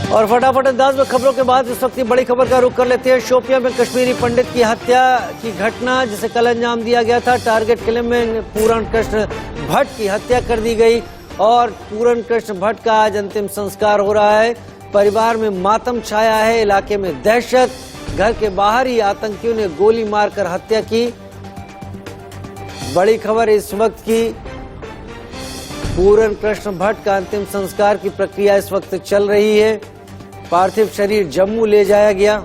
और फटाफट अंदाज में खबरों के बाद इस वक्त की बड़ी खबर का रुख कर लेते हैं। शोपियां में कश्मीरी पंडित की हत्या की घटना जिसे कल अंजाम दिया गया था। टारगेट किले में पूरण कृष्ण भट्ट की हत्या कर दी गई और पूरण कृष्ण भट्ट का आज अंतिम संस्कार हो रहा है। परिवार में मातम छाया है, इलाके में दहशत। घर के बाहर ही आतंकियों ने गोली मारकर हत्या की। बड़ी खबर इस वक्त की, पूरण कृष्ण भट्ट का अंतिम संस्कार की प्रक्रिया इस वक्त चल रही है। पार्थिव शरीर जम्मू ले जाया गया।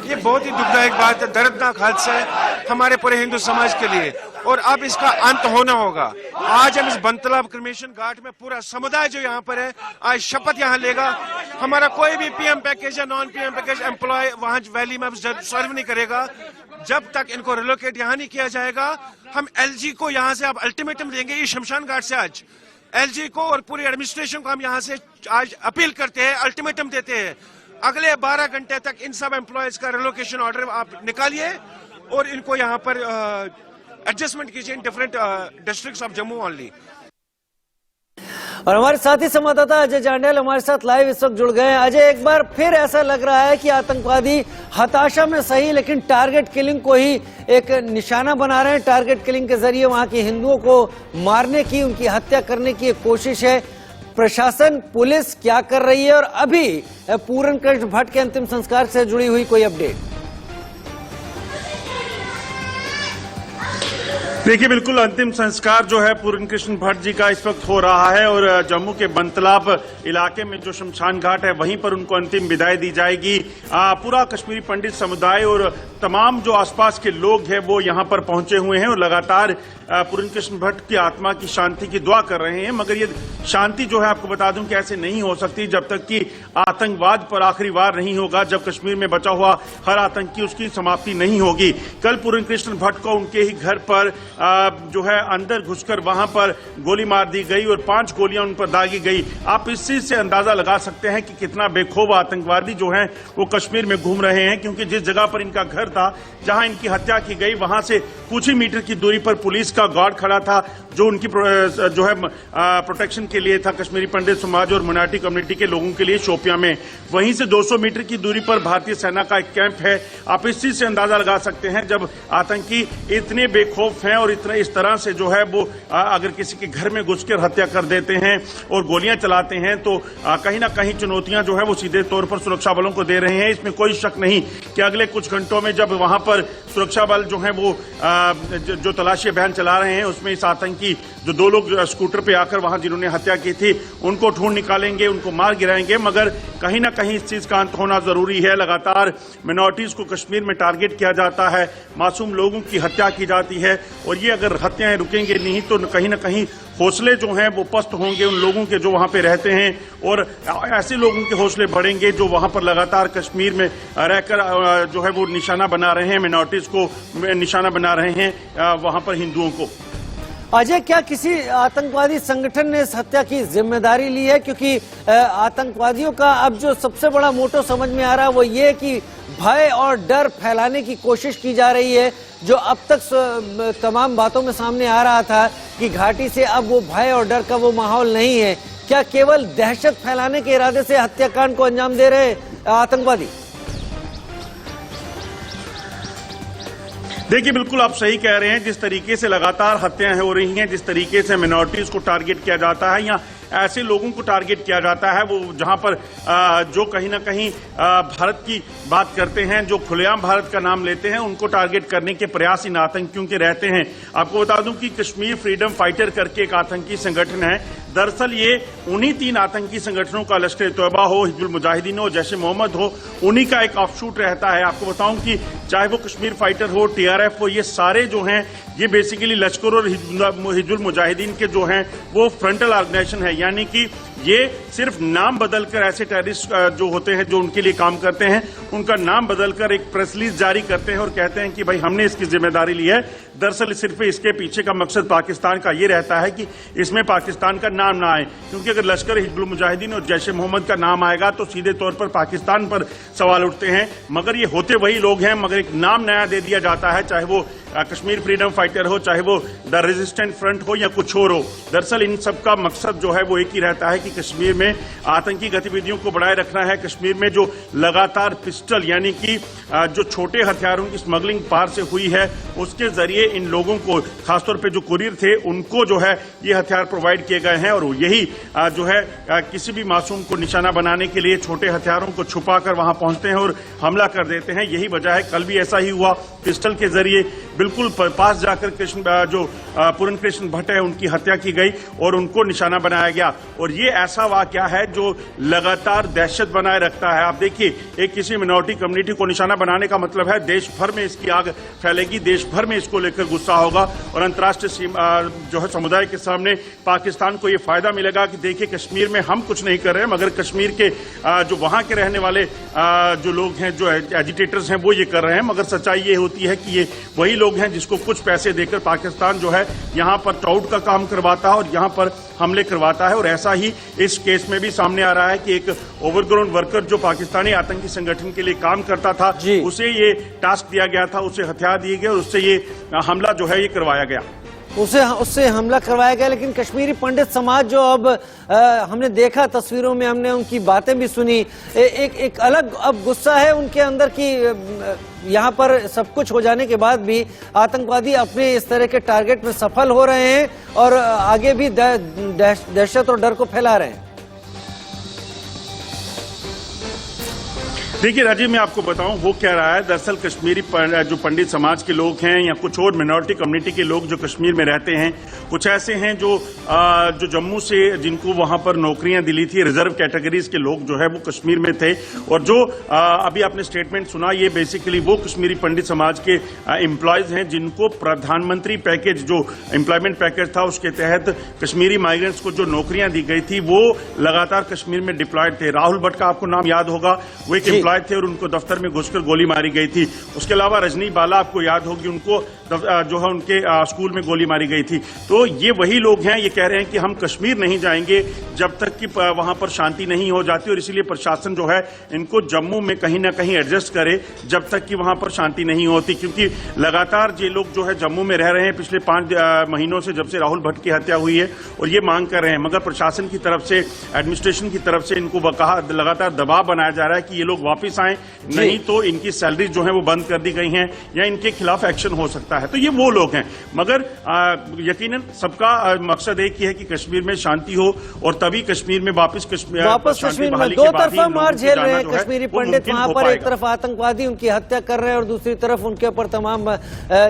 ये बहुत ही दुखदायक बात है, दर्दनाक हादसा है हमारे पूरे हिंदू समाज के लिए और अब इसका अंत होना होगा। आज हम इस बनतलाब क्रिमेशन घाट में पूरा समुदाय जो यहाँ पर है आज शपथ यहाँ लेगा। हमारा कोई भी पीएम पैकेज या नॉन पीएम पैकेज एम्प्लॉय वहाँ वैली में सर्व नहीं करेगा जब तक इनको रिलोकेट यहाँ नहीं किया जाएगा। हम एलजी को यहाँ से अब अल्टीमेटम देंगे, ये शमशान घाट से आज एलजी को और पूरी एडमिनिस्ट्रेशन को हम यहाँ से आज अपील करते हैं, अल्टीमेटम देते हैं। अगले 12 घंटे तक इन सब एम्प्लॉयज का रिलोकेशन ऑर्डर आप निकालिए और इनको यहाँ पर एडजस्टमेंट कीजिए in different districts of Jammu only. और हमारे साथी संवाददाता अजय जांडेल हमारे साथ लाइव इस वक्त जुड़ गए हैं। अजय, एक बार फिर ऐसा लग रहा है कि आतंकवादी हताशा में सही लेकिन टारगेट किलिंग को ही एक निशाना बना रहे हैं। टारगेट किलिंग के जरिए वहां के हिंदुओं को मारने की, उनकी हत्या करने की एक कोशिश है। प्रशासन, पुलिस क्या कर रही है और अभी पूरण कृष्ण भट्ट के अंतिम संस्कार से जुड़ी हुई कोई अपडेट? देखिए, बिल्कुल अंतिम संस्कार जो है पूरण कृष्ण भट्ट जी का इस वक्त हो रहा है और जम्मू के बनतलाब इलाके में जो शमशान घाट है वहीं पर उनको अंतिम विदाई दी जाएगी। पूरा कश्मीरी पंडित समुदाय और तमाम जो आसपास के लोग हैं वो यहाँ पर पहुंचे हुए हैं और लगातार पूरण कृष्ण भट्ट की आत्मा की शांति की दुआ कर रहे हैं। मगर ये शांति जो है आपको बता दूं कि ऐसे नहीं हो सकती जब तक कि आतंकवाद पर आखिरी वार नहीं होगा, जब कश्मीर में बचा हुआ हर आतंकी उसकी समाप्ति नहीं होगी। कल पूरण कृष्ण भट्ट को उनके ही घर पर जो है अंदर घुसकर वहां पर गोली मार दी गई और 5 गोलियां उन पर दागी गई। आप इस चीज से अंदाजा लगा सकते हैं कि कितना बेखौफ आतंकवादी जो हैं वो कश्मीर में घूम रहे हैं, क्योंकि जिस जगह पर इनका घर था, जहां इनकी हत्या की गई, वहां से कुछ ही मीटर की दूरी पर पुलिस का गार्ड खड़ा था जो उनकी जो है प्रोटेक्शन के लिए था, कश्मीरी पंडित समाज और मिnority कम्युनिटी के लोगों के लिए शोपियां में। वहीं से 200 मीटर की दूरी पर भारतीय सेना का एक कैंप है। आप इस चीज से अंदाजा लगा सकते हैं जब आतंकी इतने बेखौफ हैं और इतना इस तरह से जो है वो अगर किसी के घर में घुसकर हत्या कर देते हैं और गोलियां चलाते हैं तो कहीं ना कहीं चुनौतियां जो है वो सीधे तौर पर सुरक्षा बलों को दे रहे हैं। इसमें कोई शक नहीं कि अगले कुछ घंटों में जब वहां पर सुरक्षा बल जो है वो जो तलाशी अभियान चला रहे हैं उसमें इस आतंकी जो 2 लोग स्कूटर पे आकर वहां जिन्होंने हत्या की थी उनको ढूंढ निकालेंगे, उनको मार गिराएंगे। मगर कहीं ना कहीं इस चीज का अंत होना जरूरी है। लगातार मिनॉरिटीज को कश्मीर में टारगेट किया जाता है, मासूम लोगों की हत्या की जाती है और ये अगर हत्याएं रुकेंगे नहीं तो कहीं ना कहीं हौसले जो हैं वो पस्त होंगे उन लोगों के जो वहां पे रहते हैं और ऐसे लोगों के हौसले बढ़ेंगे जो वहां पर लगातार कश्मीर में रहकर जो है वो निशाना बना रहे हैं, मिनॉरिटीज को निशाना बना रहे हैं, वहां पर हिंदुओं को। अजय, क्या किसी आतंकवादी संगठन ने इस हत्या की जिम्मेदारी ली है? क्योंकि आतंकवादियों का अब जो सबसे बड़ा मोटो समझ में आ रहा है वो ये कि भय और डर फैलाने की कोशिश की जा रही है। जो अब तक तमाम बातों में सामने आ रहा था कि घाटी से अब वो भय और डर का वो माहौल नहीं है। क्या केवल दहशत फैलाने के इरादे से हत्याकांड को अंजाम दे रहे आतंकवादी? देखिए, बिल्कुल आप सही कह रहे हैं। जिस तरीके से लगातार हत्याएं हो रही हैं, जिस तरीके से मिनॉरिटीज को टारगेट किया जाता है या ऐसे लोगों को टारगेट किया जाता है वो जहां पर जो कहीं ना कहीं भारत की बात करते हैं, जो खुलेआम भारत का नाम लेते हैं, उनको टारगेट करने के प्रयास इन आतंकियों के रहते हैं। आपको बता दूं कि कश्मीर फ्रीडम फाइटर करके एक आतंकी संगठन है। दरअसल ये उन्हीं 3 आतंकी संगठनों का लश्कर तौबा हो, हिजबुल मुजाहिदीन हो, जैश ए मोहम्मद हो, उन्हीं का एक ऑफशूट रहता है। आपको बताऊं कि चाहे वो कश्मीर फाइटर हो, TRF हो, ये सारे जो हैं ये बेसिकली लश्कर और हिजबुल मुजाहिदीन के जो हैं वो फ्रंटल ऑर्गेनाइजेशन है। यानी कि ये सिर्फ नाम बदलकर ऐसे टेररिस्ट जो होते हैं, जो उनके लिए काम करते हैं, उनका नाम बदलकर एक प्रेस रिलीज जारी करते हैं और कहते हैं कि भाई हमने इसकी जिम्मेदारी ली है। दरअसल सिर्फ इसके पीछे का मकसद पाकिस्तान का ये रहता है कि इसमें पाकिस्तान का नाम ना आए, क्योंकि अगर लश्कर हिजबुल मुजाहिदीन और जैश ए मोहम्मद का नाम आएगा तो सीधे तौर पर पाकिस्तान पर सवाल उठते हैं। मगर ये होते वही लोग हैं, मगर एक नाम नया दे दिया जाता है, चाहे वो कश्मीर फ्रीडम फाइटर हो, चाहे वो द रेजिस्टेंट फ्रंट हो या कुछ और हो। दरअसल इन सब का मकसद जो है वो एक ही रहता है कि कश्मीर में आतंकी गतिविधियों को बढ़ाए रखना है। कश्मीर में जो लगातार पिस्टल यानी कि जो छोटे हथियारों की स्मगलिंग बाहर से हुई है, उसके जरिए इन लोगों को, खासतौर पे जो कुरियर थे, उनको जो है ये हथियार प्रोवाइड किए गए हैं और यही जो है किसी भी मासूम को निशाना बनाने के लिए छोटे हथियारों को छुपाकर वहां पहुंचते हैं और हमला कर देते हैं। यही वजह है, कल भी ऐसा ही हुआ, पिस्टल के जरिए बिल्कुल पास जाकर जो पूरन कृष्ण भट्ट है उनकी हत्या की गई और उनको निशाना बनाया गया। और ये ऐसा वाकया है जो लगातार दहशत बनाए रखता है। आप देखिए, एक किसी मिनॉरिटी कम्युनिटी को निशाना बनाने का मतलब है देश भर में इसकी आग फैलेगी, देश भर में इसको लेकर गुस्सा होगा और अंतर्राष्ट्रीय जो है समुदाय के सामने पाकिस्तान को ये फायदा मिलेगा कि देखिए कश्मीर में हम कुछ नहीं कर रहे हैं, मगर कश्मीर के जो वहां के रहने वाले जो लोग हैं, जो एजिटेटर्स हैं, वो ये कर रहे हैं। मगर सच्चाई ये होती है कि ये वही लोग हैं जिसको कुछ पैसे देकर पाकिस्तान जो है यहां पर टाउट का काम करवाता है और यहां पर हमले करवाता है। और ऐसा ही इस केस में भी सामने आ रहा है कि एक ओवरग्राउंड वर्कर जो पाकिस्तानी आतंकी संगठन के लिए काम करता था, उसे ये टास्क दिया गया था, उसे हथियार दिए गए और उससे ये हमला जो है ये करवाया गया, उससे हमला करवाया गया। लेकिन कश्मीरी पंडित समाज जो अब हमने देखा तस्वीरों में, हमने उनकी बातें भी सुनी, एक अलग अब गुस्सा है उनके अंदर कि यहाँ पर सब कुछ हो जाने के बाद भी आतंकवादी अपने इस तरह के टारगेट में सफल हो रहे हैं और आगे भी दहशत और डर को फैला रहे हैं। देखिए राजीव, मैं आपको बताऊं वो क्या रहा है। दरअसल कश्मीरी जो पंडित समाज के लोग हैं या कुछ और मिनॉरिटी कम्युनिटी के लोग जो कश्मीर में रहते हैं, कुछ ऐसे हैं जो जम्मू से, जिनको वहां पर नौकरियां दिली थी, रिजर्व कैटेगरीज के लोग जो है वो कश्मीर में थे। और जो अभी आपने स्टेटमेंट सुना, ये बेसिकली वो कश्मीरी पंडित समाज के एम्प्लॉयज हैं जिनको प्रधानमंत्री पैकेज, जो एम्प्लॉयमेंट पैकेज था, उसके तहत कश्मीरी माइग्रेंट्स को जो नौकरियां दी गई थी, वो लगातार कश्मीर में डिप्लॉयड थे। राहुल भट्ट का आपको नाम याद होगा, वो एक थे और उनको दफ्तर में घुसकर गोली मारी गई थी। उसके अलावा रजनी बाला आपको याद होगी, उनको जो है उनके स्कूल में गोली मारी गई थी। तो ये वही लोग हैं, ये कह रहे हैं कि हम कश्मीर नहीं जाएंगे जब तक कि वहां पर शांति नहीं हो जाती, और इसीलिए प्रशासन जो है इनको जम्मू में कहीं ना कहीं एडजस्ट करे जब तक कि वहां पर शांति नहीं होती। क्योंकि लगातार ये लोग जो है जम्मू में रह रहे हैं पिछले 5 महीनों से, जब से राहुल भट्ट की हत्या हुई है, और ये मांग कर रहे हैं। मगर प्रशासन की तरफ से, एडमिनिस्ट्रेशन की तरफ से इनको लगातार दबाव बनाया जा रहा है कि ये लोग वापिस आए, नहीं तो इनकी सैलरी जो है वो बंद कर दी गई हैं या इनके खिलाफ एक्शन हो सकता है। तो ये वो लोग हैं। मगर यकीनन सबका मकसद एक ही है कि कश्मीर में शांति हो और तभी कश्मीर में वापस कश्मीर में दो तरफा मार झेल रहे हैं कश्मीरी पंडित। वहां पर एक तरफ आतंकवादी उनकी हत्या कर रहे हैं और दूसरी तरफ उनके ऊपर तमाम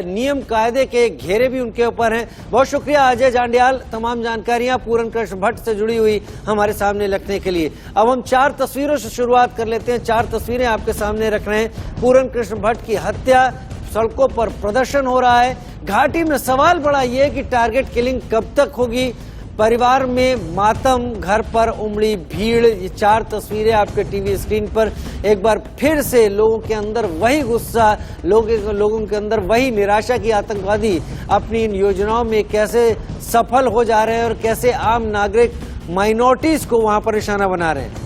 नियम कायदे के घेरे भी उनके ऊपर हैं। बहुत शुक्रिया अजय जांडियाल, तमाम जानकारियां पूरन कृष्ण भट्ट से जुड़ी हुई हमारे सामने रखने के लिए। अब हम 4 तस्वीरों से शुरुआत कर लेते हैं। 4 तस्वीरें आपके सामने रख रहे हैं। पूरन कृष्ण भट्ट की हत्या, सड़कों पर प्रदर्शन हो रहा है। घाटी में सवाल बड़ा ये कि टारगेट किलिंग कब तक होगी। परिवार में मातम, घर पर उमड़ी भीड़। ये 4 तस्वीरें आपके टीवी स्क्रीन पर। एक बार फिर से लोगों के अंदर वही गुस्सा, लोगों के अंदर वही निराशा कि आतंकवादी अपनी इन योजनाओं में कैसे सफल हो जा रहे हैं और कैसे आम नागरिक, माइनॉरिटीज को वहां पर निशाना बना रहे हैं।